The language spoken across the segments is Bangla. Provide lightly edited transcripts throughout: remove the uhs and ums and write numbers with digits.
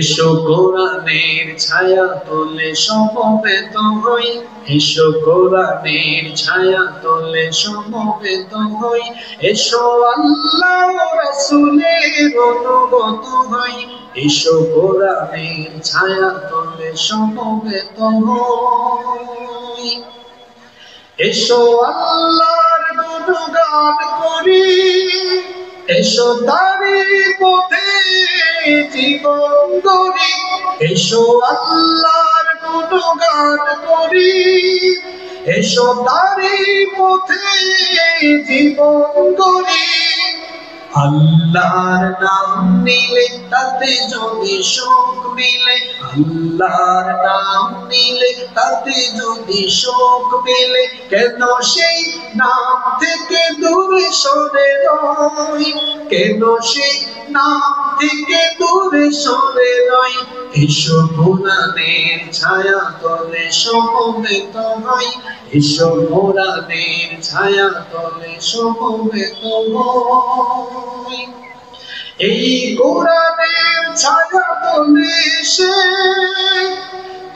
এসো কোরআনের ছায়া তোলে সমবেত হই, এসো কোরআনের ছায়া তোলে সমবেত হই, এসো আল্লাহ রাসূলের অনুগত হই, এসো কোরআনের ছায়া তোলে সমবেত হই। এসো আল্লাহর গুণগান করি, এসো তারি পথে জীবন গড়ি, এসো আল্লাহর গুণগান করি, এসো তারি পথে জীবন গড়ি। আল্লাহর নাম নিলে তাতে যদি সুখ মিলে, আল্লাহর নাম নিলে তাতে যদি সুখ মিলে, কেন সেই নাম থেকে দূরে সরে রই, কেন সেই নাম থেকে দূরে সরে রই। এসো কোরআনের ছায়া তলে সমবেত হই, এসো কোরআনের ছায়া তলে সমবেত হই। এই কোরআনের ছায়া তলে এসে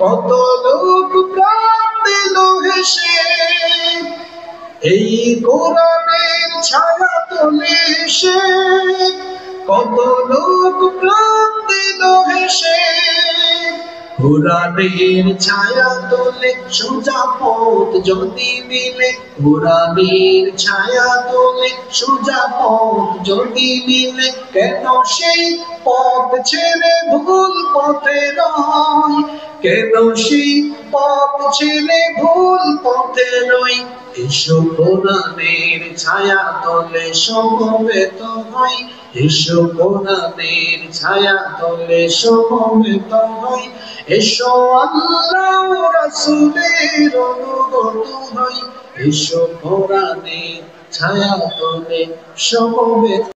কত লোক প্রাণ দিল হেসে, এই কোরআনের ছায়া তলে এসে কত লোক প্রাণ দিল হেসে। কোরআনের ছায়া তোলে সোজা পথ যদি মিলে, কোরআনের ছায়া তোলে সোজা পথ যদি মিলে, কেন সেই পথ ছেড়ে ভুল পথে রই, কেন সেই পথ ছেড়ে ভুল পথে রই। এসো কোরআনের ছায়া তোলে সমবেত হই, এসো কোরআনের ছায়া তোলে সমবেত হই, এসো আল্লাহ রাসূলের অনুগত হই, এসো কোরআনের ছায়া তোলে সমবেত